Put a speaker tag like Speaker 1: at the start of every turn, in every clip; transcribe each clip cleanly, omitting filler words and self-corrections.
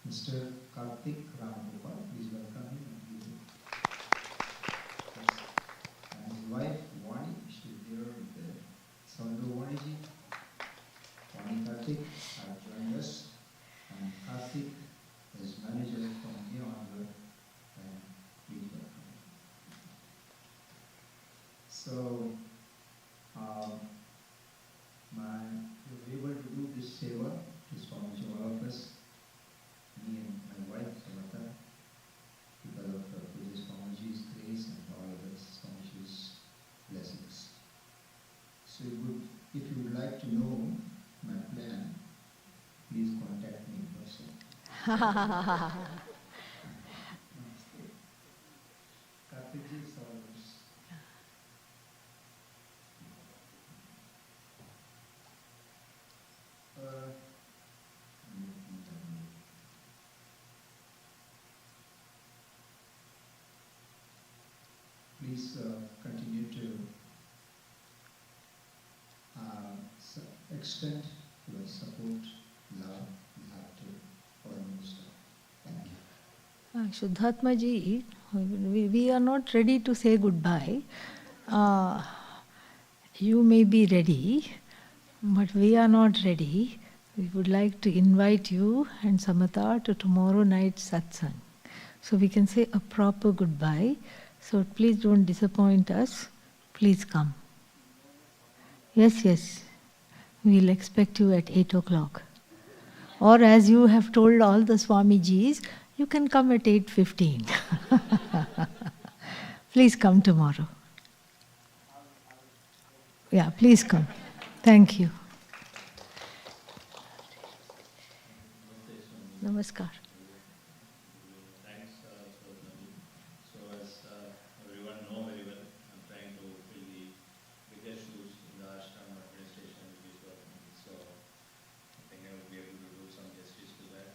Speaker 1: Mr. Karthik Ramgopal, please welcome him. And his wife, Vani, she is here with the Sandhu Vaniji. Vani Karthik have joined us. And Karthik is manager from here onward. And please welcome him. So, we were able to do this seva to Swamiji, all of us, me and my wife, Samata, because of Puja Swamiji's grace and all of us, Swamiji's blessings. So if you would like to know my plan, please contact me in person. Karthikji, it's all yours. Please continue to extend your support, love, laughter, all new stuff. Thank you.
Speaker 2: Shuddhatmaji, we are not ready to say goodbye. You may be ready, but we are not ready. We would like to invite you and Samata to tomorrow night's Satsang. So we can say a proper goodbye. So please don't disappoint us. Please come. Yes. We'll expect you at 8 o'clock. Or as you have told all the Swamijis, you can come at 8:15. Please come tomorrow. Yeah, please come. Thank you. Namaskar.
Speaker 3: Thanks, Svatmavidyananda. So as everyone know very well, I'm trying to fill the biggest shoes in the ashram administration with this work. So I think I will be able to do some justice to that.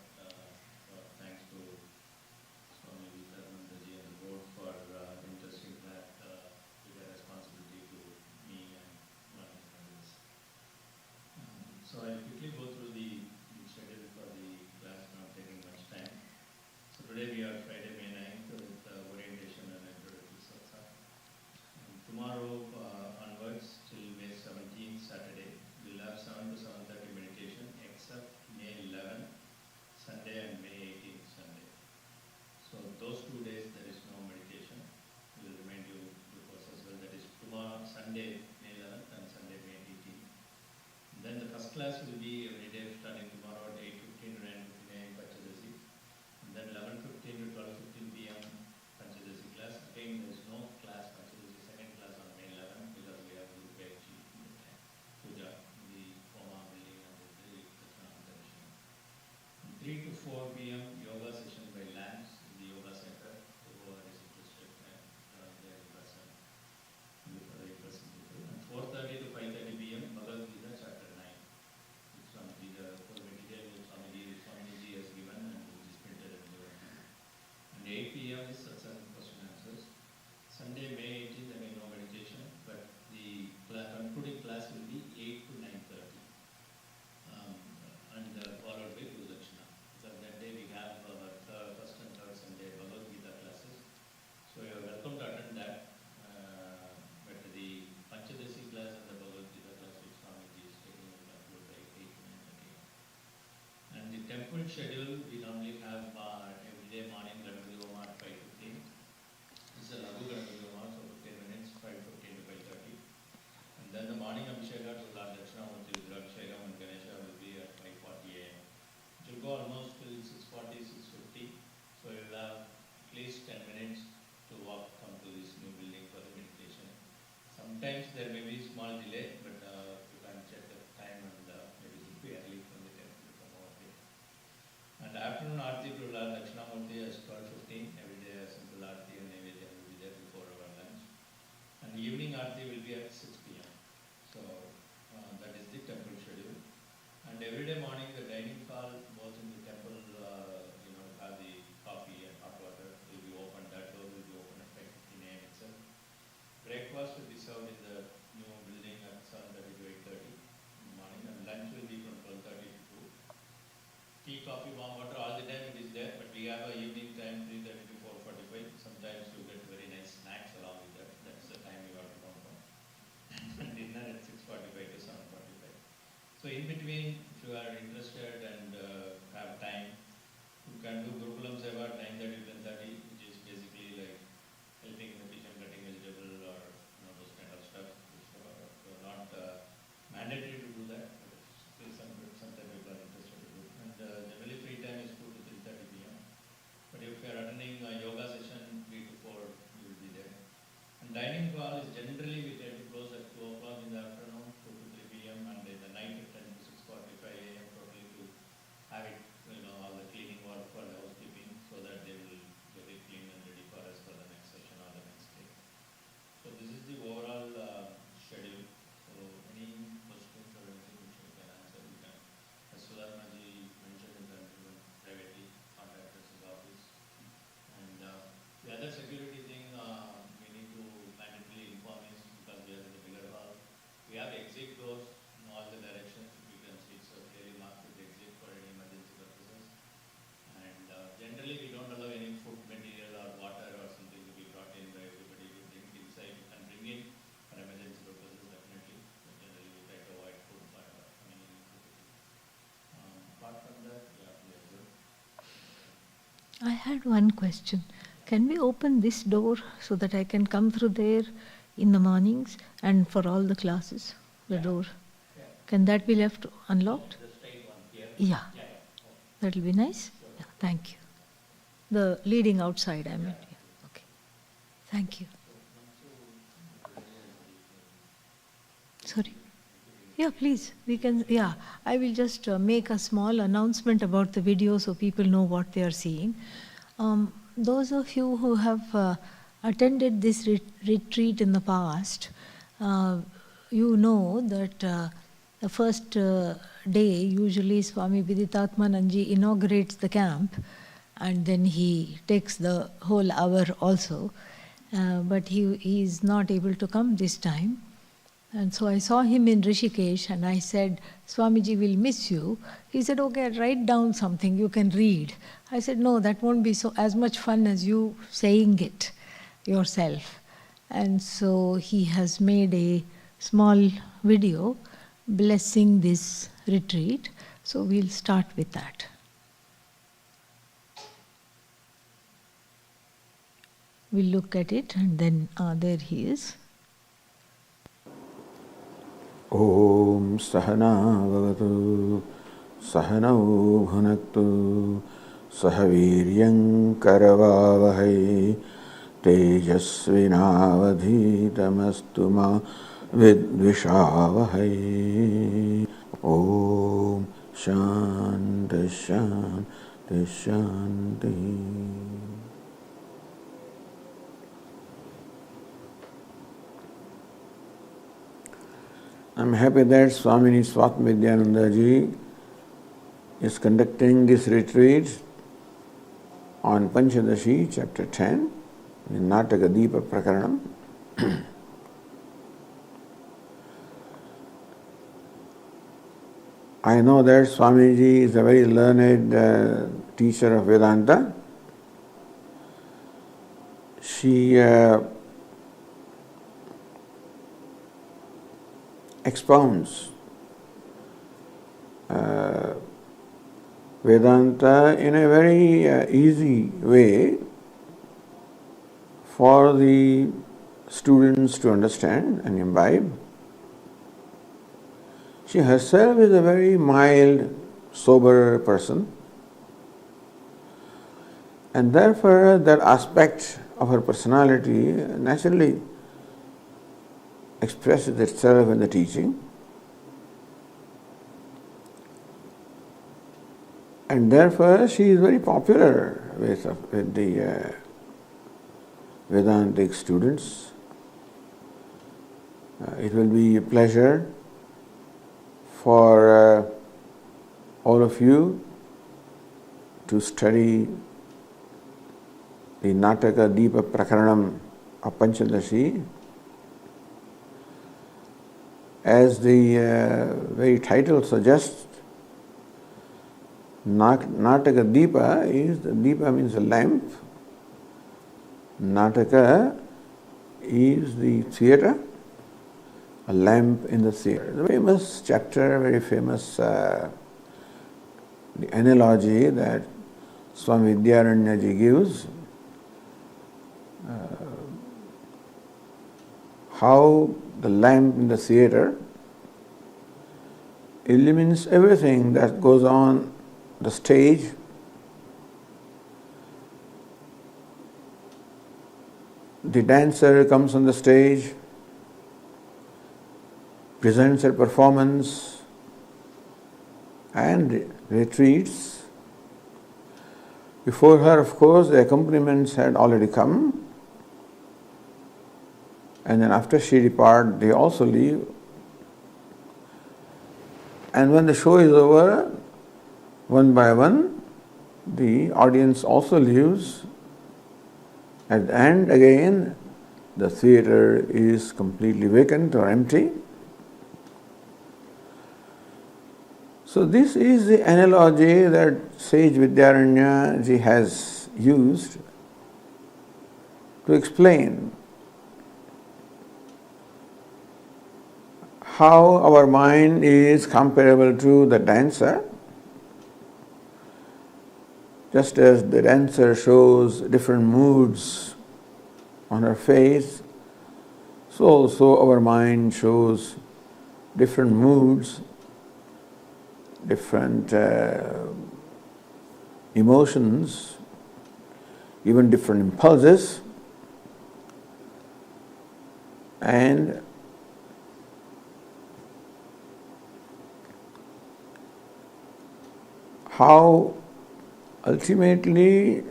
Speaker 3: Thanks to Swami Vedanta and the board for entrusting that with the responsibility to me and one others. So I'll quickly go through the schedule for the class, not taking much time. So today we are Friday, May 9th with orientation and introductory satsang. Tomorrow onwards till May 17th, Saturday, we'll have 7 to 7:30 meditation except May 11th, Sunday and May 18th, Sunday. So those 2 days there is no meditation. We'll remind you because as well, that is tomorrow, Sunday, May 11th and Sunday, May 18th. Then the first class will be every day starting tomorrow at 8:15 to 9:15 a.m. Panchadashi. Then 11:15 to 12:15 p.m. Panchadashi class. Again, there is no class Panchadashi second class on May 11th because we have to pay puja, the Homa building and the Svatmavidyananda. 3 to 4 p.m. yoga session by Lance in the yoga center. Whoever is interested, they are present. And 4:30 to 5:30 p.m. Bhagavad Gita chapter 9. It's from the full material which Swamiji has given and which is printed and given. And 8 p.m. is Satsang question answers. Sunday, May 18th, again no meditation, but the concluding class will be 8 to 9:30. And followed by Guru Dakshina. So that day we have our first and third Sunday Bhagavad Gita classes. So you are welcome to attend that. But the Panchadashi class and the Bhagavad Gita class which Swamiji is taking will conclude by 8 to 9:30. And the temple schedule we normally have every day morning Ganpati Homa at 5:15. So in between, if you are interested and have time, you can do Gurukulam Seva 9:30 to 10:30, which is basically like helping in the kitchen, cutting vegetable or those kind of stuff. So not mandatory to do that, but still sometimes people are interested to do. And generally free time is 2 to 3:30 p.m. But if you are attending a yoga session 3 to 4, you will be there. And dining hall is generally we tend to close at 2 o'clock in the afternoon, 2 to 3 p.m. and in the night at 10 to 6:45 a.m. totally to have it, all the cleaning work for the housekeeping so that they will get it clean and ready for us for the next session or the next day. So this is the overall schedule. So any questions or anything which you can answer, you can, as Svatmaji mentioned, you can even privately contact us in the office. And the other security thing we need to mandatory inform is because we are in the bigger hall. We have exit doors in all the directions. You can see it's clearly marked with exit for any emergency purposes. And generally we don't allow any food material or water or something to be brought in by everybody to drink inside. You can bring in for emergency purposes definitely. But generally we try to avoid food coming in. Apart from that, yeah, we are good.
Speaker 2: I had one question. Can we open this door so that I can come through there in the mornings and for all the classes? The door.
Speaker 3: Yeah.
Speaker 2: Can that be left unlocked?
Speaker 3: The straight one here.
Speaker 2: Yeah.
Speaker 3: Yeah.
Speaker 2: That'll be nice. Yeah, thank you. The leading outside, I meant. Yeah. Okay. Thank you. Sorry. Yeah, please. We can. Yeah, I will just make a small announcement about the video so people know what they are seeing. Those of you who have attended this retreat in the past, you know that the first day usually Swami Viditatmananji inaugurates the camp and then he takes the whole hour also. But he is not able to come this time. And so I saw him in Rishikesh and I said, Swamiji will miss you. He said, okay, write down something you can read. I said, no, that won't be as much fun as you saying it yourself. And so he has made a small video blessing this retreat. So we'll start with that. We'll look at it and then there he is.
Speaker 4: Om Sahana Bhavatu Sahanau Bhunaktu Sahaviryam Karavavahai Tejasvinavadhitamastu ma Vidvishavahai. Om Shanti Shanti Shanti. I'm happy that Swamini Svatmavidyananda ji is conducting this retreat on Panchadashi, chapter 10, in Nataka Deepa Prakaranam. I know that Swamiji is a very learned teacher of Vedanta. She expounds Vedanta in a very easy way for the students to understand and imbibe. She herself is a very mild, sober person, and therefore that aspect of her personality naturally expresses itself in the teaching, and therefore she is very popular with the Vedantic students. It will be a pleasure for all of you to study the Nataka Deepa Prakaranam of Panchadashi. As the very title suggests, Nataka Deepa is, the Deepa means a lamp, Nataka is the theatre, a lamp in the theater. The famous chapter, very famous the analogy that Svatmavidyananda gives, how the lamp in the theater illumines everything that goes on the stage. The dancer comes on the stage, presents her performance, and retreats. Before her, of course, the accompaniments had already come, and then after she departs, they also leave. And when the show is over, one by one, the audience also leaves. At the end, again, the theater is completely vacant or empty. So this is the analogy that sage Vidyaranya ji has used to explain how our mind is comparable to the dancer. Just as the dancer shows different moods on her face, so also our mind shows different moods, different emotions, even different impulses, and how ultimately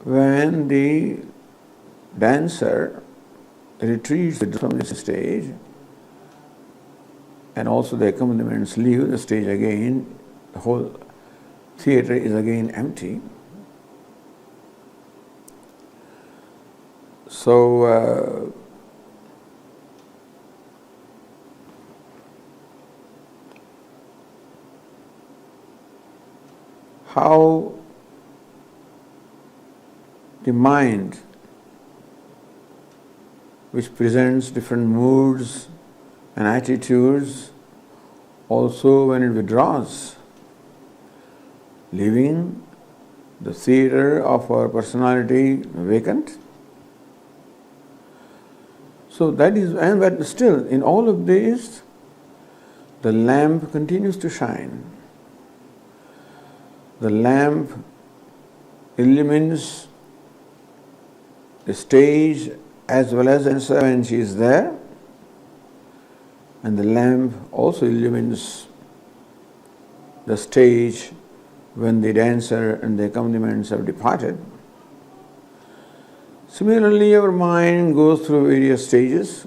Speaker 4: when the dancer retreats from the stage and also the accompaniments leave the stage again, the whole theater is again empty. So how the mind, which presents different moods and attitudes, also when it withdraws, leaving the theater of our personality vacant. So that is, but still in all of this, the lamp continues to shine. The lamp illumines the stage as well as the dancer when she is there, and the lamp also illumines the stage when the dancer and the accompaniments have departed. Similarly, our mind goes through various stages: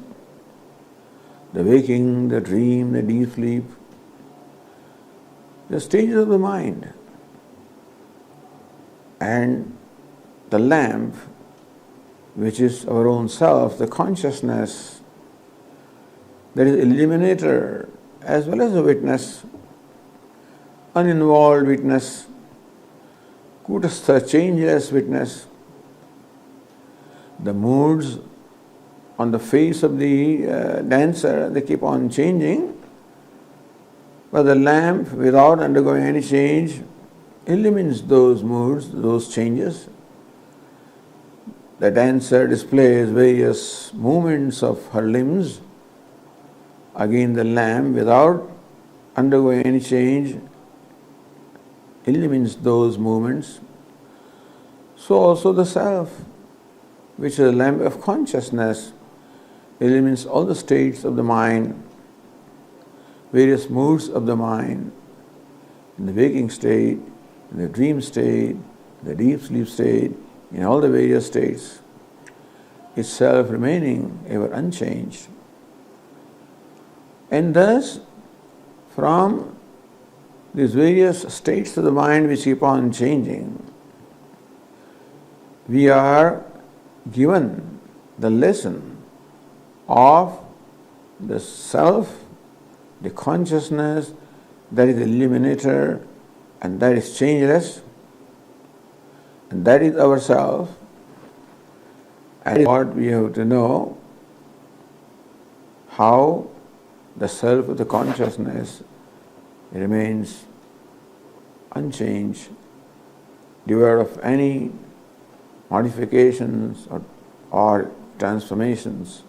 Speaker 4: the waking, the dream, the deep sleep, the stages of the mind. And the lamp, which is our own self, the consciousness, that is illuminator as well as a witness, uninvolved witness, kutastha, changeless witness. The moods on the face of the dancer, they keep on changing, but the lamp, without undergoing any change, illumines those moods, those changes. The dancer displays various movements of her limbs. Again, the lamp, without undergoing any change, illumines those movements. So also the self, which is a lamp of consciousness, illumines all the states of the mind, various moods of the mind, in the waking state, in the dream state, the deep sleep state, in all the various states, itself remaining ever unchanged. And thus, from these various states of the mind which keep on changing, we are given the lesson of the self, the consciousness that is the illuminator and that is changeless, and that is ourself. And what we have to know how the self of the consciousness remains unchanged, devoid of any modifications or transformations,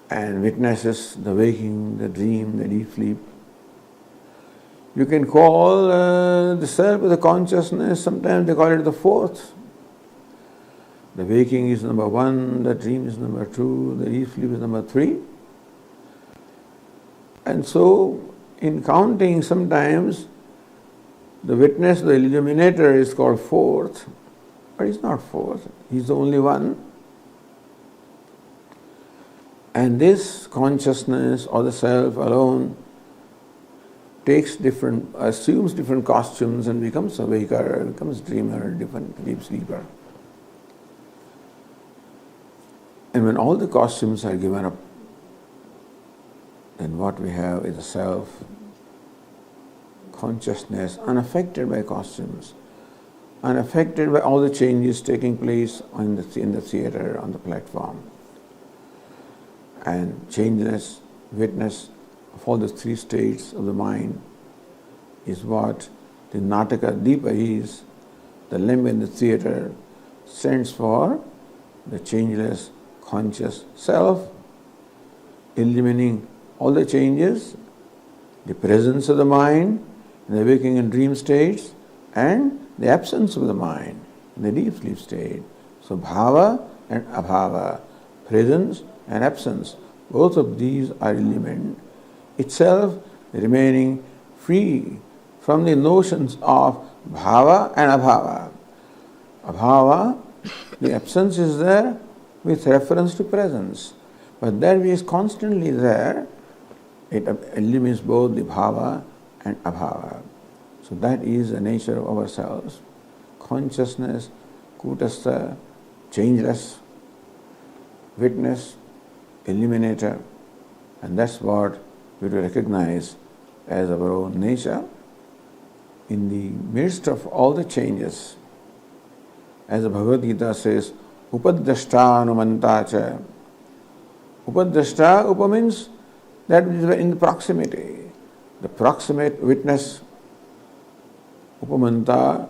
Speaker 4: and witnesses the waking, the dream, the deep sleep. You can call the self of the consciousness, sometimes they call it the fourth. The waking is number 1, the dream is number 2, the deep sleep is number 3. And so, in counting, sometimes the witness, the illuminator is called fourth, but he's not fourth, he's the only one. And this consciousness or the self alone assumes different costumes and becomes a waker, becomes dreamer, different deep sleeper. And when all the costumes are given up, then what we have is a self, consciousness, unaffected by costumes, unaffected by all the changes taking place in the theater, on the platform. And changeless witness of all the 3 states of the mind is what the Nataka Deepa is, the lamp in the theater stands for the changeless conscious self, illumining all the changes, the presence of the mind, the waking and dream states, and the absence of the mind, the deep sleep state. So bhava and abhava, presence and absence, both of these are illumined, itself remaining free from the notions of bhava and abhava. Abhava, the absence is there with reference to presence, but that which is constantly there, it illumines both the bhava and abhava. So that is the nature of ourselves. Consciousness, kutastha, changeless, witness, illuminator, and that's what we recognize as our own nature in the midst of all the changes. As the Bhagavad Gita says, upaddrashta anumanta cha. Upaddrashta, upa means that which is in the proximity, the proximate witness, upamanta,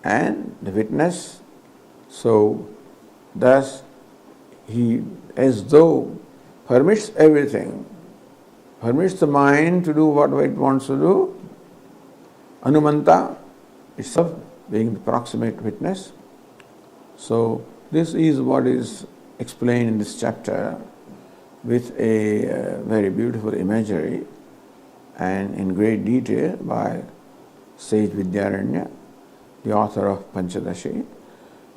Speaker 4: and the witness. So, thus, he as though permits everything, permits the mind to do what it wants to do. Anumanta itself being the proximate witness. So this is what is explained in this chapter with a very beautiful imagery and in great detail by sage Vidyaranya, the author of Panchadashi.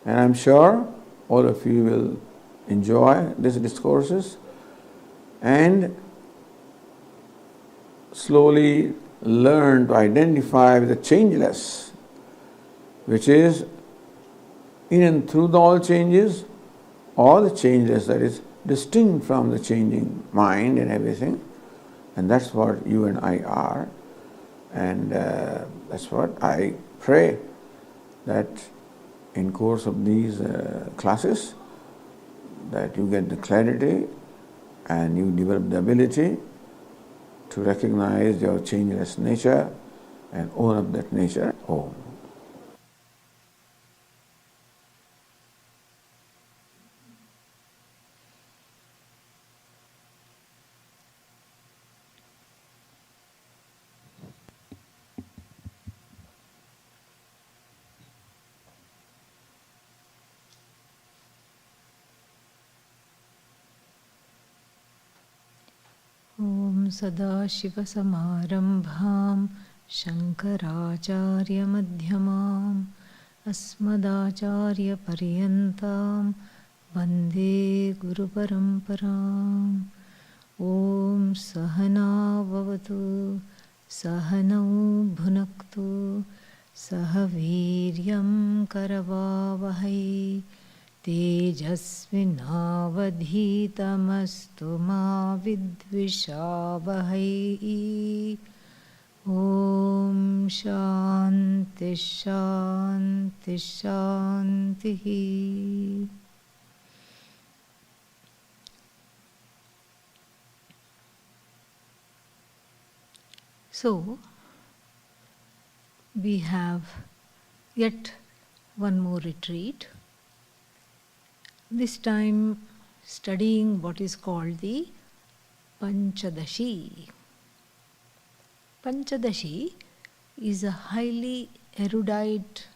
Speaker 4: And I'm sure all of you will enjoy these discourses and slowly learn to identify with the changeless, which is in and through all changes, all the changeless that is distinct from the changing mind and everything. And that's what you and I are. And that's what I pray that in course of these classes, that you get the clarity and you develop the ability to recognize your changeless nature and own up that nature. Om.
Speaker 2: ॐ सदाशिवसमारम्भां शङ्कराचार्यमध्यमाम् अस्मदाचार्यपर्यन्तां वन्दे गुरुपरम्पराम् ॐ सहना भवतु सहनौ भुनक्तु सह वीर्यं करवावहै तेजस्विनावधीतमस्तु मा विद्विषावहै ॐ शान्ति शान्ति शान्तिः So, we have yet one more retreat. This time studying what is called the Panchadashi. Panchadashi is a highly erudite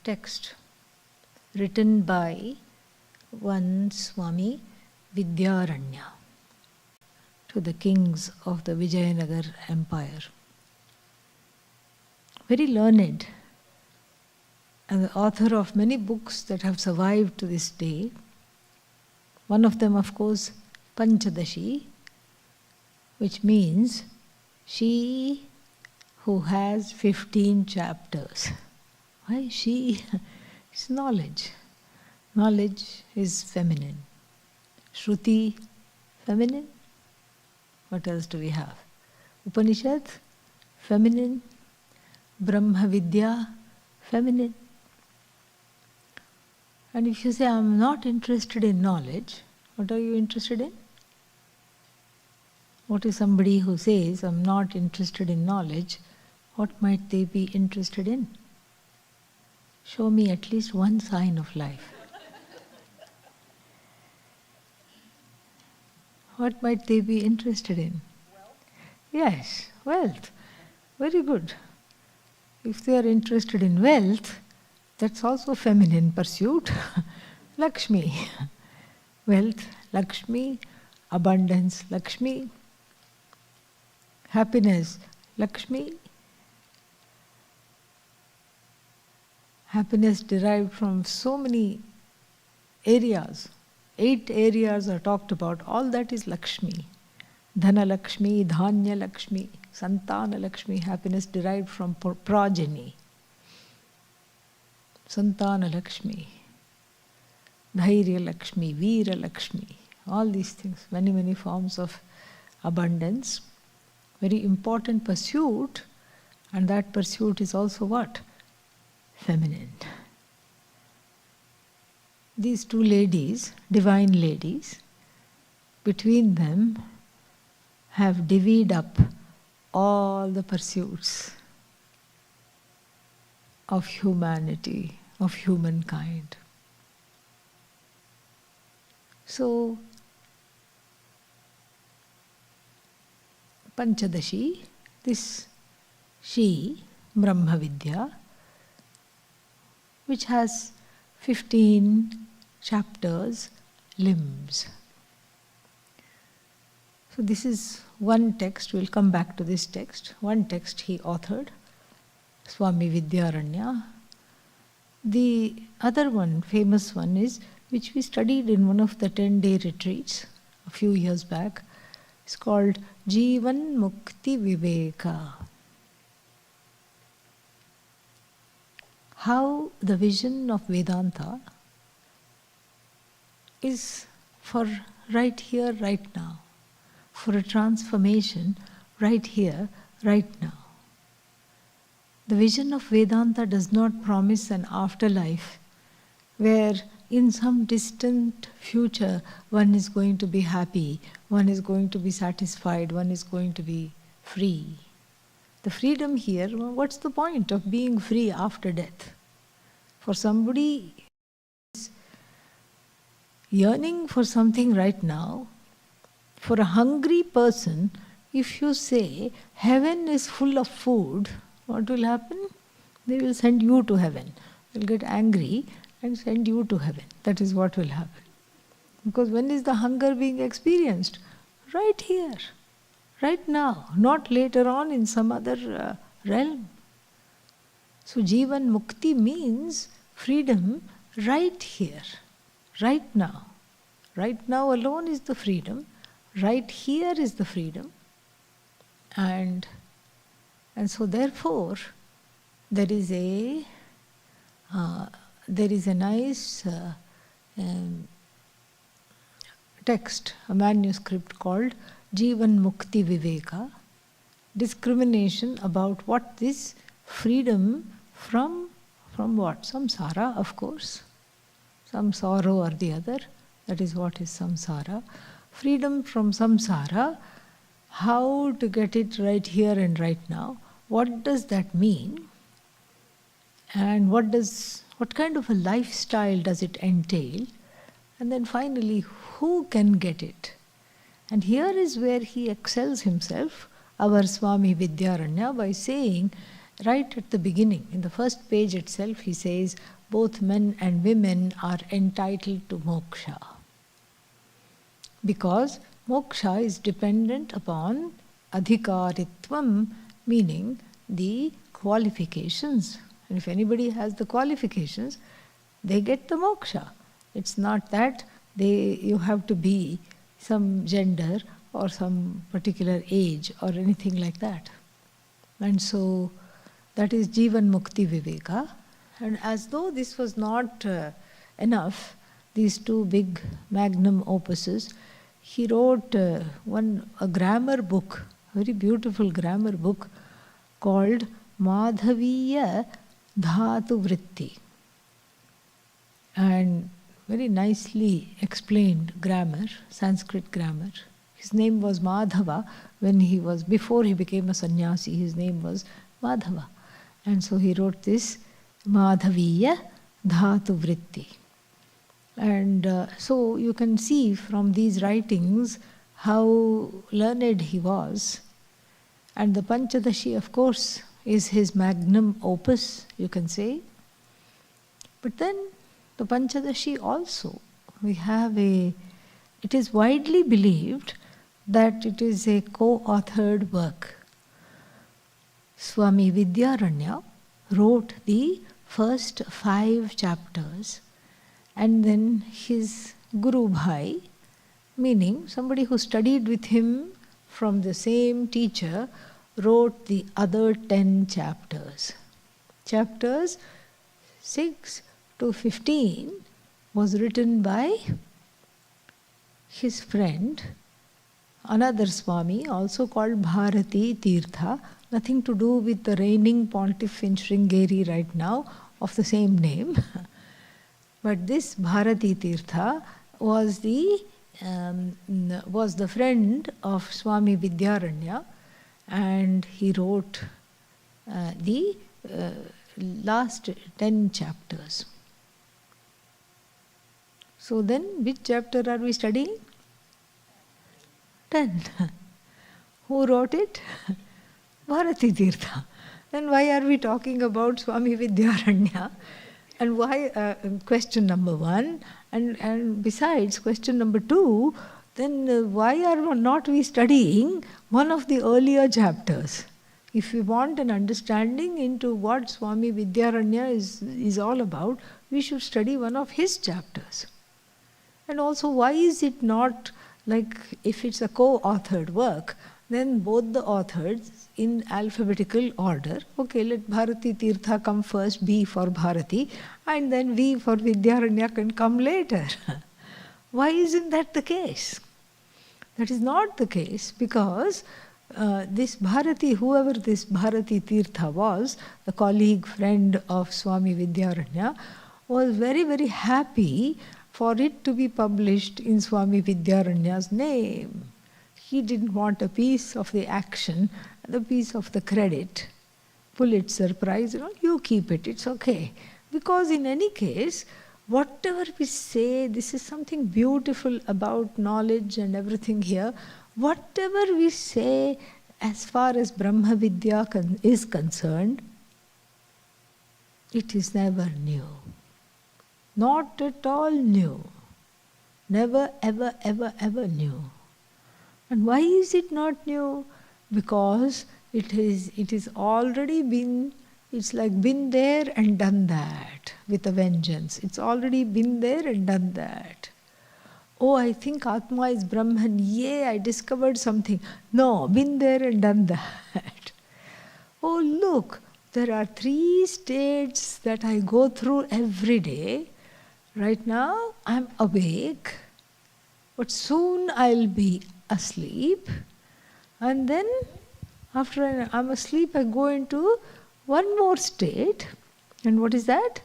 Speaker 2: text written by one Swamini to the kings of the Vijayanagar Empire. Very learned, and the author of many books that have survived to this day. One of them, of course, Panchadashi, which means she who has 15 chapters. Why she? It's knowledge. Knowledge is feminine. Shruti, feminine. What else do we have? Upanishad, feminine. Brahma Vidya, feminine. And if you say, I'm not interested in knowledge, what are you interested in? What is somebody who says, I'm not interested in knowledge, what might they be interested in? Show me at least one sign of life. What might they be interested in? Yes, wealth. Very good. If they are interested in wealth, that's also feminine pursuit. Lakshmi. Wealth, Lakshmi. Abundance, Lakshmi. Happiness, Lakshmi. Happiness derived from so many areas. 8 areas are talked about. All that is Lakshmi. Dhana Lakshmi, Dhanya Lakshmi, Santana Lakshmi, happiness derived from progeny. Santana Lakshmi, Dhairya Lakshmi, Veera Lakshmi, all these things, many, many forms of abundance. Very important pursuit, and that pursuit is also what? Feminine. These two ladies, divine ladies, between them have divvied up all the pursuits of humanity, of humankind. So, Panchadashi, this she, Brahma Vidya, which has 15 chapters, limbs. So this is one text, we'll come back to this text. One text he authored, Svatmavidyananda. The other one, famous one is, which we studied in one of the 10-day retreats a few years back. It's called Jivan Mukti Viveka. How the vision of Vedanta is for right here, right now. For a transformation right here, right now. The vision of Vedanta does not promise an afterlife where in some distant future one is going to be happy, one is going to be satisfied, one is going to be free. The freedom here, what's the point of being free after death? For somebody who is yearning for something right now, for a hungry person, if you say heaven is full of food, what will happen? They will send you to heaven. They'll get angry and send you to heaven. That is what will happen. Because when is the hunger being experienced? Right here, right now, not later on in some other realm. So Jivan Mukti means freedom right here, right now. Right now alone is the freedom. Right here is the freedom. And so therefore, there is a nice text, a manuscript called Jivan Mukti Viveka, discrimination about what this freedom from what? Samsara, of course. Some sorrow or the other, that is what is samsara. Freedom from samsara how to get it right here and right now. What does that mean? And what kind of a lifestyle does it entail? And then finally, who can get it? And here is where he excels himself, our Swami Vidyaranya, by saying, right at the beginning, in the first page itself, he says, both men and women are entitled to moksha. Because moksha is dependent upon adhikaritvam, meaning the qualifications. And if anybody has the qualifications, they get the moksha. It's not that you have to be some gender or some particular age or anything like that. And so that is Jivan Mukti Viveka. And as though this was not enough, these two big magnum opuses, he wrote a grammar book, very beautiful grammar book called Madhaviya Dhatu Vritti. And very nicely explained grammar, Sanskrit grammar. His name was Madhava before he became a sannyasi, his name was Madhava. And so he wrote this Madhaviya Dhatu Vritti. And so you can see from these writings how learned he was. And the Panchadashi, of course, is his magnum opus, you can say. But then the Panchadashi also, it is widely believed that it is a co-authored work. Swami Vidyaranya wrote the first 5 chapters, and then his Guru Bhai, meaning somebody who studied with him from the same teacher, wrote the other 10 chapters. Chapters 6 to 15 was written by his friend, another Swami, also called Bharati Tirtha, nothing to do with the reigning pontiff in Sringeri right now, of the same name. But this Bharati Tirtha was the friend of Swami Vidyaranya, and he wrote the last 10 chapters. So then, which chapter are we studying? 10. Who wrote it? Bharati Tirtha. Then why are we talking about Swami Vidyaranya? And why, question number 1, and besides, question number 2, then why are not we studying one of the earlier chapters? If we want an understanding into what Swami Vidyaranya is all about, we should study one of his chapters. And also, why is it not like, if it's a co-authored work, then both the authors in alphabetical order, okay, let Bharati Tirtha come first, B for Bharati, and then V for Vidyaranya can come later. Why isn't that the case? That is not the case, because this Bharati, whoever this Bharati Tirtha was, the colleague, friend of Swami Vidyaranya, was very, very happy for it to be published in Swami Vidyaranya's name. He didn't want a piece of the action, the piece of the credit. Pulitzer Prize, you keep it, it's okay. Because in any case, whatever we say, this is something beautiful about knowledge and everything here. Whatever we say as far as Brahma Vidya is concerned, it is never new. Not at all new. Never, ever, ever, ever new. And why is it not new? Because it is already been, it's like been there and done that with a vengeance. It's already been there and done that. Oh, I think Atma is Brahman. Yay, I discovered something. No, been there and done that. Oh, look, there are 3 states that I go through every day. Right now, I'm awake, but soon I'll be asleep. And then, after I'm asleep, I go into one more state. And what is that?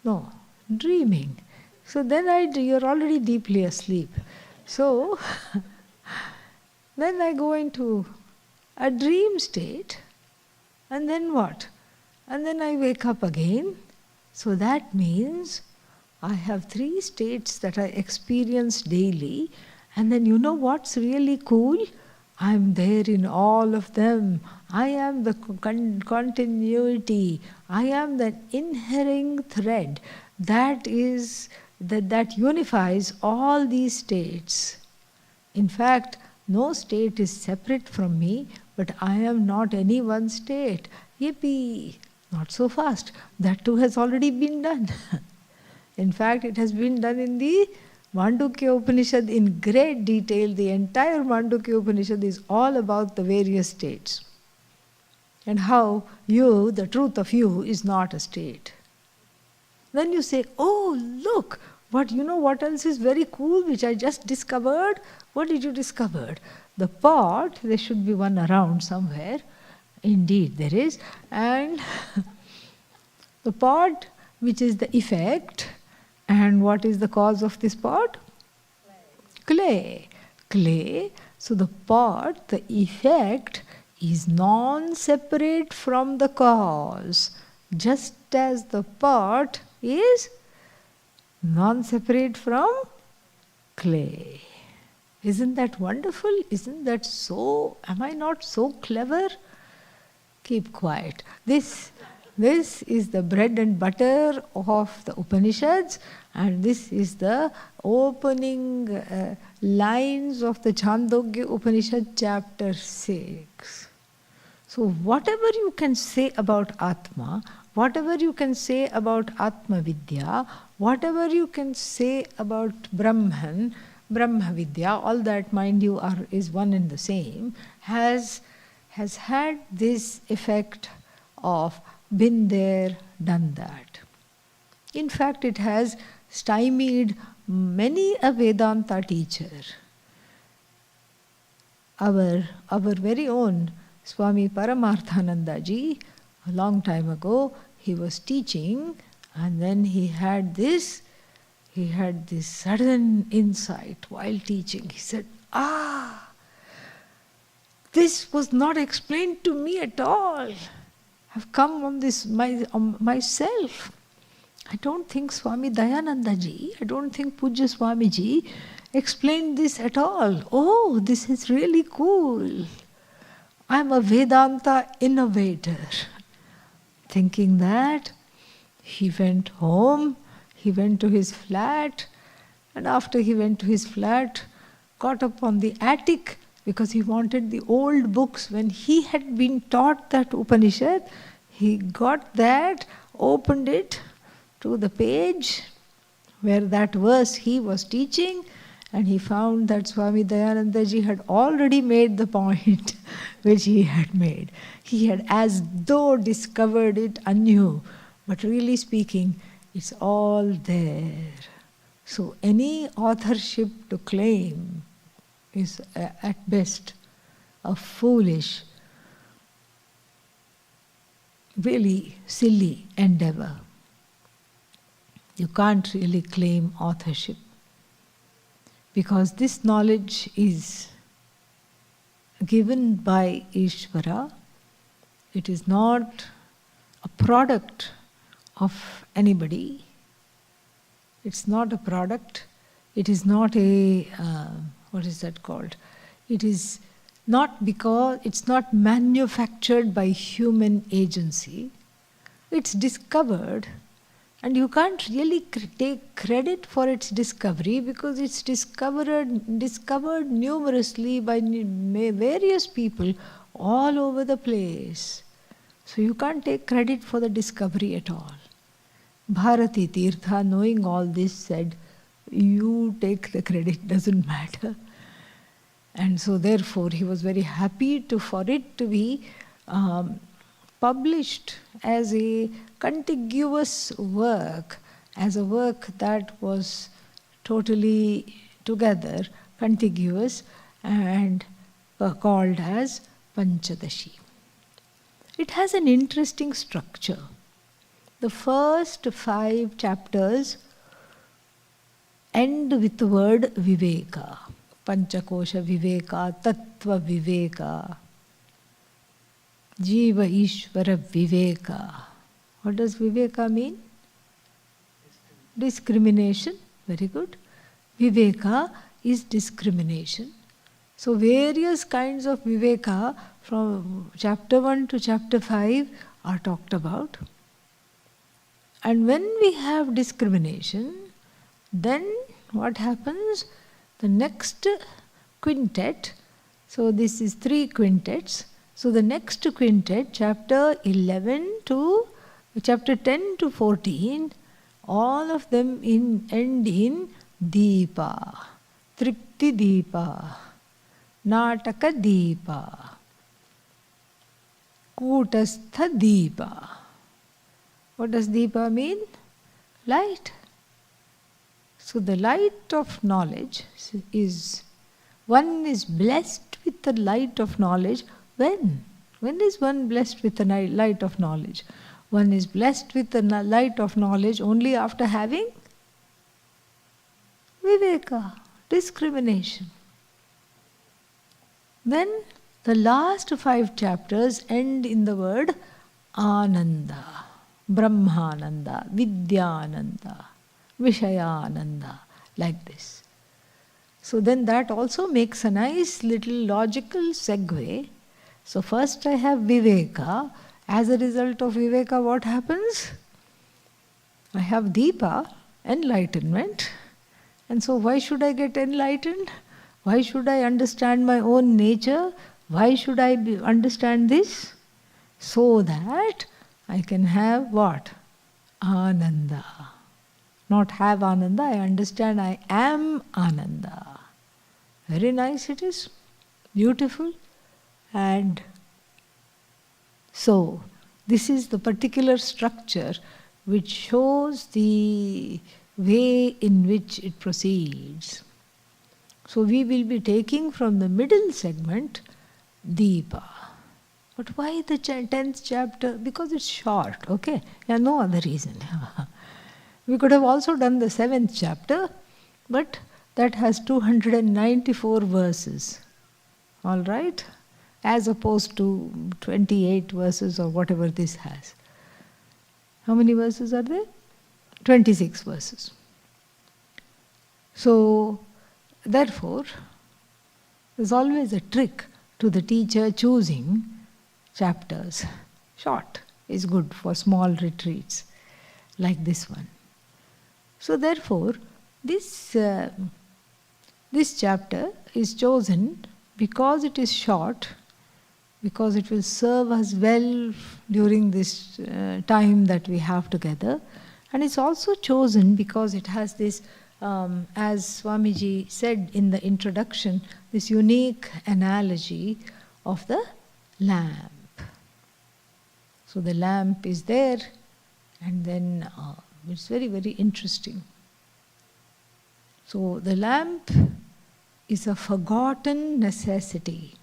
Speaker 2: No, dreaming. So then you're already deeply asleep. So, Then I go into a dream state, and then what? And then I wake up again. So that means I have 3 states that I experience daily, and then you know what's really cool? I'm there in all of them. I am the continuity. I am the inhering thread that unifies all these states. In fact, no state is separate from me, but I am not any one state. Yippee! Not so fast. That too has already been done. In fact, it has been done in the Mandukya Upanishad in great detail. The entire Mandukya Upanishad is all about the various states and how you, the truth of you, is not a state. Then you say, oh, look, you know what else is very cool which I just discovered? What did you discover? The pot, there should be one around somewhere. Indeed, there is. And the pot, which is the effect, and what is the cause of this pot? Clay. Clay. So the pot, the effect, is non-separate from the cause, just as the pot is non-separate from clay. Isn't that wonderful? Isn't that so? Am I not so clever? Keep quiet. This is the bread and butter of the Upanishads, and this is the opening lines of the Chandogya Upanishad chapter 6. So whatever you can say about Atma, whatever you can say about Atma Vidya, whatever you can say about Brahman, Brahma Vidya, all that, mind you, is one and the same, has had this effect of been there, done that. In fact, it has stymied many a Vedanta teacher. Our very own Swami Paramarthananda ji, a long time ago, he was teaching, and then he had this sudden insight while teaching. He said, this was not explained to me at all. I've come on this myself. I don't think Swami Dayananda ji, I don't think Pujya Swami ji explained this at all. Oh, this is really cool. I'm a Vedanta innovator. Thinking that, he went home, he went to his flat, and after he went to his flat, got up on the attic because he wanted the old books. When he had been taught that Upanishad, he got that, opened it to the page where that verse he was teaching, and he found that Swami Dayananda ji had already made the point which he had made. He had as though discovered it anew, but really speaking, it's all there. So any authorship to claim is at best a foolish, really silly endeavor. You can't really claim authorship, because this knowledge is given by Ishvara. It is not a product of anybody. It's not a product. It is not a, what is that called? It is not because it's not manufactured by human agency. It's discovered, and you can't really take credit for its discovery, because it's discovered numerously by various people all over the place. So you can't take credit for the discovery at all. Bharati Tirtha, knowing all this, said, you take the credit, doesn't matter. And so therefore he was very happy for it to be published as a contiguous work, as a work that was totally together, contiguous, and called as Panchadashi. It has an interesting structure. The first 5 chapters end with the word Viveka. Panchakosha Viveka, Tattva Viveka, Jiva Ishvara Viveka. What does Viveka mean? Discrimination. Very good. Viveka is discrimination. So various kinds of Viveka from chapter 1 to chapter 5 are talked about. And when we have discrimination, then what happens? The next quintet, so this is 3 quintets. So the next quintet, chapter 11 to chapter 10 to 14, all of them end in Deepa, Tripti Deepa, Nataka Deepa, Kutastha Deepa. What does Deepa mean? Light. So the light of knowledge is, one is blessed with the light of knowledge. When? When is one blessed with the light of knowledge? One is blessed with the light of knowledge only after having Viveka, discrimination. Then the last 5 chapters end in the word Ananda, Brahmananda, Vidyananda, Vishayananda, like this. So then that also makes a nice little logical segue. So first I have Viveka. As a result of Viveka, what happens? I have Deepa, enlightenment. And so why should I get enlightened? Why should I understand my own nature? Why should I understand this? So that I can have what? Ananda. Not have Ananda, I understand I am Ananda. Very nice it is. Beautiful. And so, this is the particular structure which shows the way in which it proceeds. So we will be taking from the middle segment Deepa. But why the 10th chapter? Because it's short, okay? Yeah, no other reason. We could have also done the 7th chapter, but that has 294 verses. All right? As opposed to 28 verses or whatever this has. How many verses are there? 26 verses. So, therefore, there's always a trick to the teacher choosing chapters. Short is good for small retreats like this one. So therefore, this chapter is chosen because it is short, because it will serve us well during this time that we have together. And it's also chosen because it has this, as Swamiji said in the introduction, this unique analogy of the lamp. So the lamp is there, and then it's very, very interesting. So the lamp is a forgotten necessity.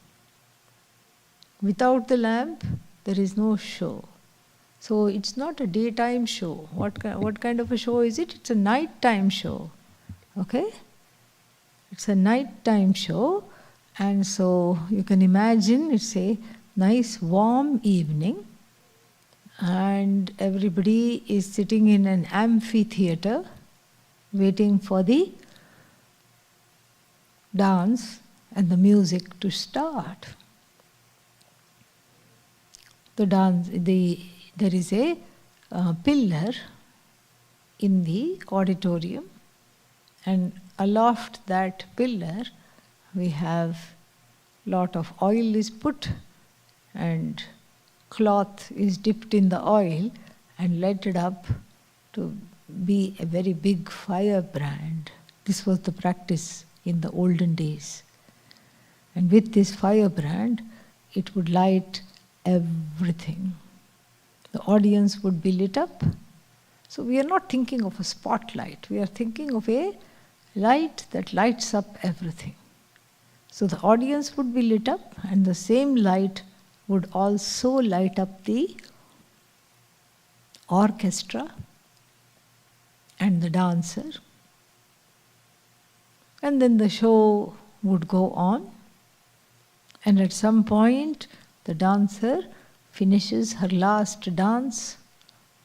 Speaker 2: Without the lamp, there is no show. So it's not a daytime show. What kind of a show is it? It's a nighttime show. Okay? It's a nighttime show, and so you can imagine it's a nice warm evening, and everybody is sitting in an amphitheater waiting for the dance and the music to start. There is a pillar in the auditorium, and aloft that pillar we have lot of oil is put, and cloth is dipped in the oil and lighted up to be a very big firebrand. This was the practice in the olden days. And with this firebrand, it would light everything. The audience would be lit up. So we are not thinking of a spotlight. We are thinking of a light that lights up everything. So the audience would be lit up, and the same light would also light up the orchestra and the dancer. And then the show would go on, and at some point the dancer finishes her last dance,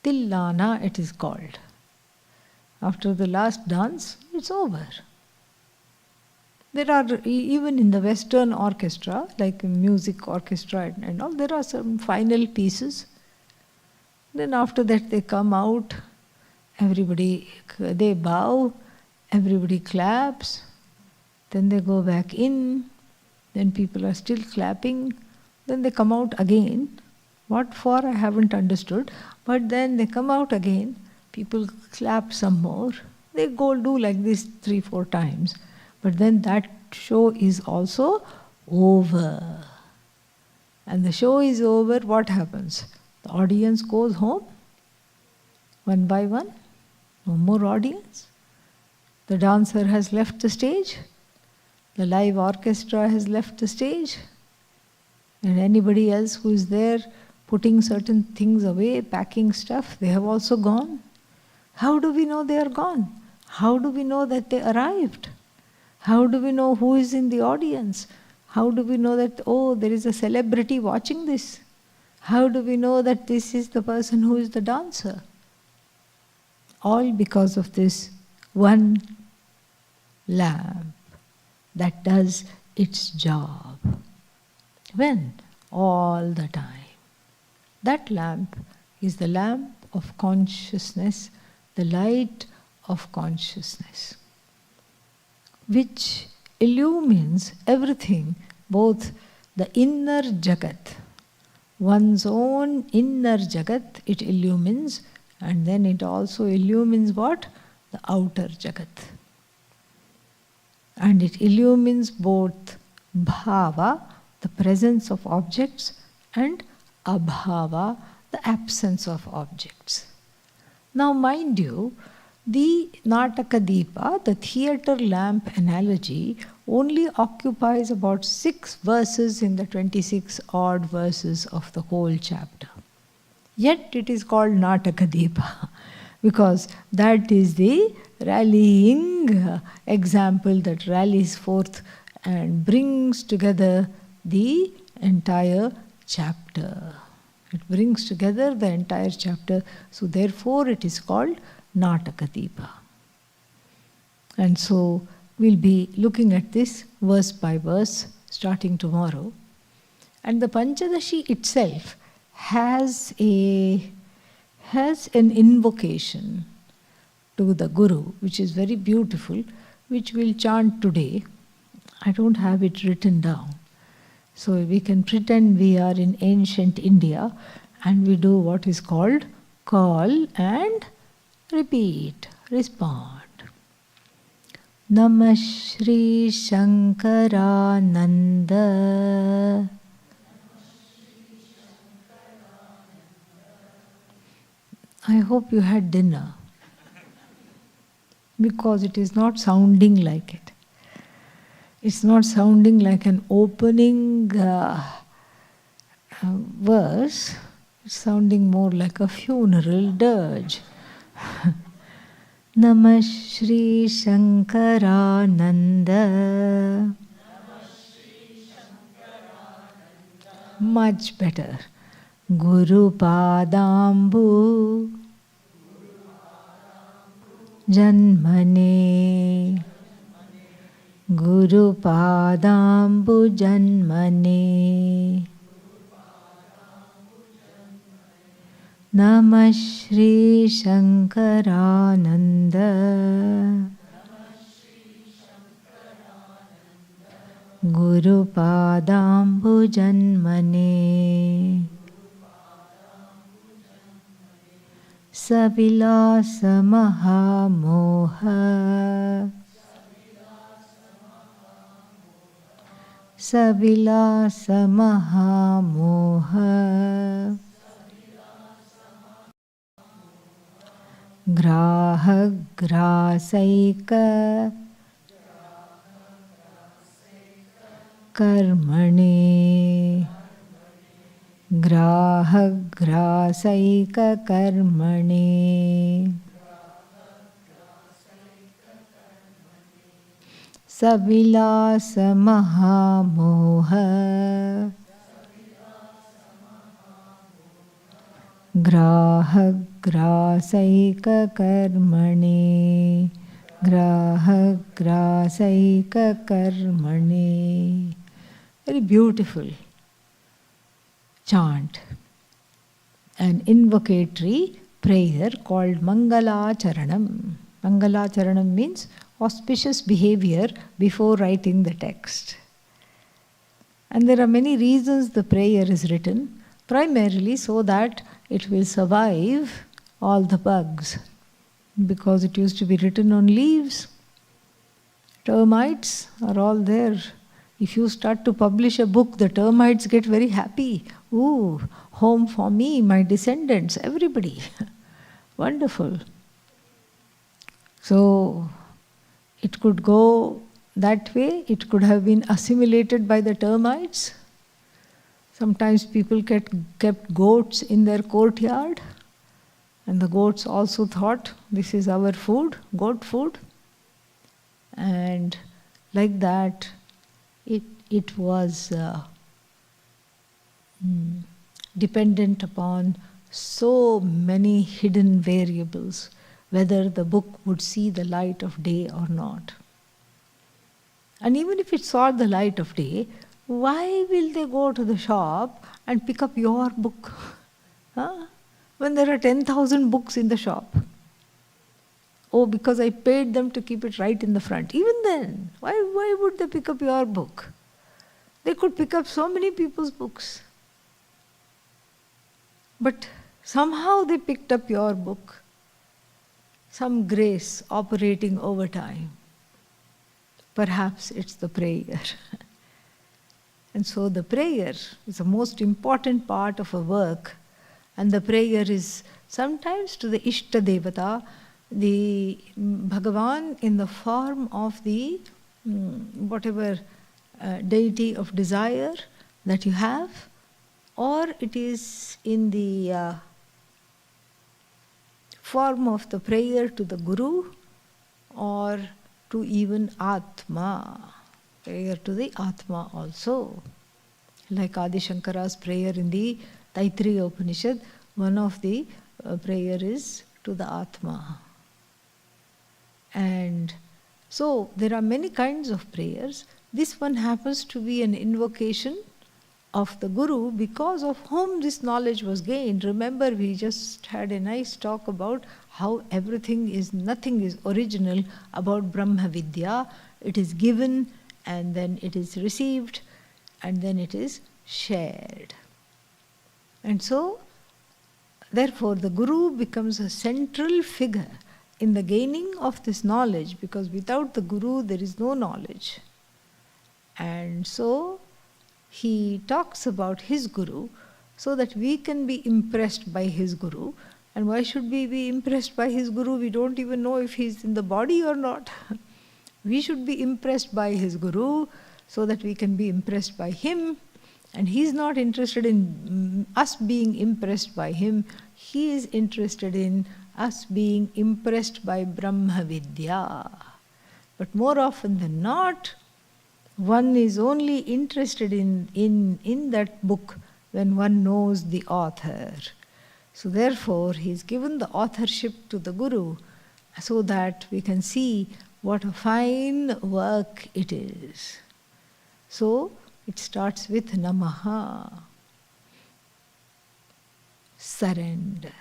Speaker 2: Tillana it is called. After the last dance, it's over. There are, even in the Western orchestra, like music orchestra and all, there are some final pieces. Then after that they come out, everybody, they bow, everybody claps, then they go back in, then people are still clapping, then they come out again. What for I haven't understood, but then they come out again, people clap some more, they go do like this 3-4 times. But then that show is also over. And the show is over, what happens? The audience goes home, one by one, no more audience. The dancer has left the stage, the live orchestra has left the stage, and anybody else who is there putting certain things away, packing stuff, they have also gone. How do we know they are gone? How do we know that they arrived? How do we know who is in the audience? How do we know that, oh, there is a celebrity watching this? How do we know that this is the person who is the dancer? All because of this one lamp that does its job. When? All the time. That lamp is the lamp of consciousness, the light of consciousness, which illumines everything, both the inner jagat, one's own inner jagat, it illumines, and then it also illumines what? The outer jagat. And it illumines both bhava, the presence of objects, and abhava, the absence of objects. Now mind you, the Nataka Deepa, the theatre lamp analogy, only occupies about 6 verses in the 26 odd verses of the whole chapter. Yet it is called Nataka Deepa, because that is the rallying example that rallies forth and brings together the entire chapter. It brings together the entire chapter, so therefore it is called Nataka Deepa. And so we'll be looking at this verse by verse starting tomorrow. And the Panchadashi itself has an invocation to the Guru, which is very beautiful, which we'll chant today. I don't have it written down. So we can pretend we are in ancient India and we do what is called call and repeat, respond. Namah Shri Shankarananda. I hope you had dinner, because it is not sounding like it. It's not sounding like an opening verse. It's sounding more like a funeral dirge. Namah Shri Shankarananda. Much better. Guru Padambu Janmane. Guru Padambu Janmane. Namah Shri Shankarananda. Guru Padambu Janmane. Savilasa Mahamoha. Savilasa Mahamoha. Graha Grasaika Karmane. Graha Grasaika Karmane. Savilasa Mahamoha Grahagrasaika Karmane Grahagrasaika Karmane. Very beautiful chant. An invocatory prayer called Mangalacharanam. Mangalacharanam means auspicious behavior before writing the text. And there are many reasons the prayer is written, primarily so that it will survive all the bugs, because it used to be written on leaves. Termites are all there. If you start to publish a book, the termites get very happy. Ooh, home for me, my descendants, everybody. Wonderful. So, it could go that way. It could have been assimilated by the termites. Sometimes people kept goats in their courtyard, and the goats also thought, this is our food, goat food. And like that, it was dependent upon so many hidden variables, whether the book would see the light of day or not. And even if it saw the light of day, why will they go to the shop and pick up your book? Huh? When there are 10,000 books in the shop. Oh, because I paid them to keep it right in the front. Even then, why would they pick up your book? They could pick up so many people's books. But somehow they picked up your book. Some grace operating over time. Perhaps it's the prayer. And so the prayer is the most important part of a work. And the prayer is sometimes to the Ishta Devata, the Bhagavan in the form of the whatever deity of desire that you have, or it is in the form of the prayer to the Guru, or to even Atma, prayer to the Atma also. Like Adi Shankara's prayer in the Taittiriya Upanishad, one of the prayer is to the Atma. And so there are many kinds of prayers. This one happens to be an invocation of the Guru, because of whom this knowledge was gained. Remember, we just had a nice talk about how nothing is original about Brahma Vidya. It is given, and then it is received, and then it is shared. And so, therefore, the Guru becomes a central figure in the gaining of this knowledge, because without the Guru there is no knowledge. And so, he talks about his Guru so that we can be impressed by his Guru. And why should we be impressed by his Guru? We don't even know if he's in the body or not. We should be impressed by his Guru so that we can be impressed by him. And he's not interested in us being impressed by him. He is interested in us being impressed by Brahma Vidya. But more often than not, one is only interested in that book when one knows the author. So therefore, he's given the authorship to the Guru so that we can see what a fine work it is. So it starts with Namaha. Surrender.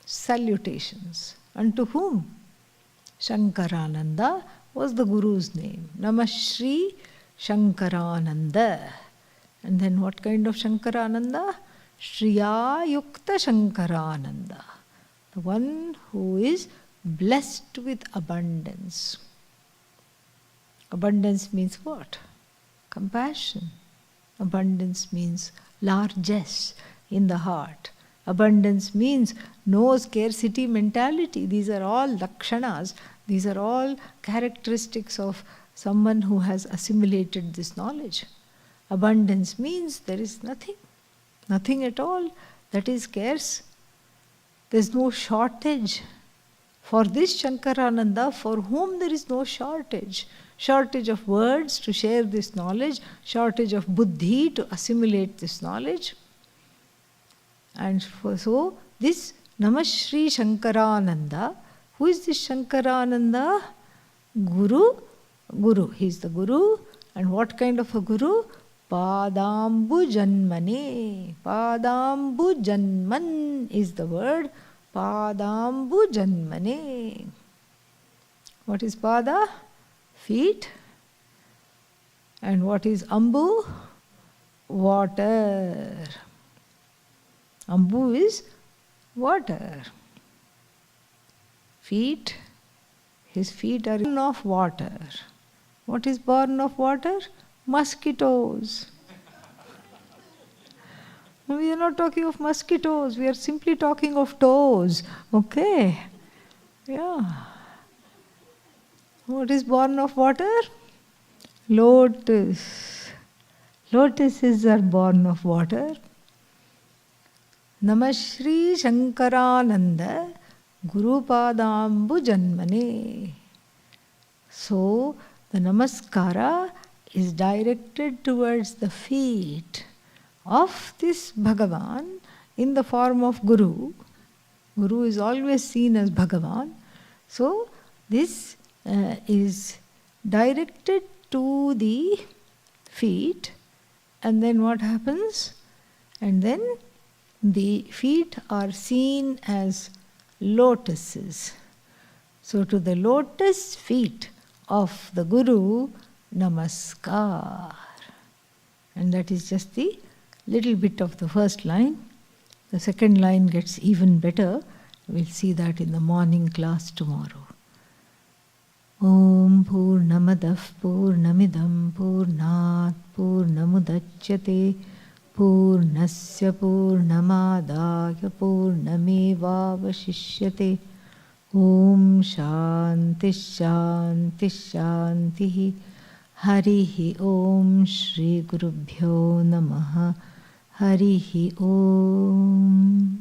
Speaker 2: Salutations. Unto whom? Shankarananda was the Guru's name. Namah Shri Shankarananda. And then what kind of Shankarananda? Shriya Yukta Shankarananda. The one who is blessed with abundance. Abundance means what? Compassion. Abundance means largesse in the heart. Abundance means no scarcity mentality. These are all lakshanas. These are all characteristics of someone who has assimilated this knowledge. Abundance means there is nothing at all that is scarce. There is no shortage. For this Shankarananda, for whom there is no shortage, shortage of words to share this knowledge, shortage of buddhi to assimilate this knowledge. And so this Namashri Shankarananda, who is this Shankarananda? Guru. Guru, he is the Guru. And what kind of a Guru? Padambu Janmane. Padambu Janman is the word. Padambu Janmane. What is Pada? Feet. And what is Ambu? Water. Ambu is water. Feet. His feet are born of water. What is born of water? Mosquitoes. We are not talking of mosquitoes, we are simply talking of toes. Okay? Yeah. What is born of water? Lotus. Lotuses are born of water. Namashri Shankarananda Guru Padambu Janmane. So, the namaskara is directed towards the feet of this Bhagavan in the form of Guru. Guru is always seen as Bhagavan. So, this is directed to the feet, and then what happens? And then the feet are seen as lotuses. So to the lotus feet of the Guru, Namaskar. And that is just the little bit of the first line. The second line gets even better. We'll see that in the morning class tomorrow. Om Purnamadah Purnamidam Purnat Purnamudachyate Purnasya Purnamadaya Purnamevavashishyate. Om Shanti Shanti Shanti. Harihi Om Shri Gurubhyo Namaha. Harihi Om.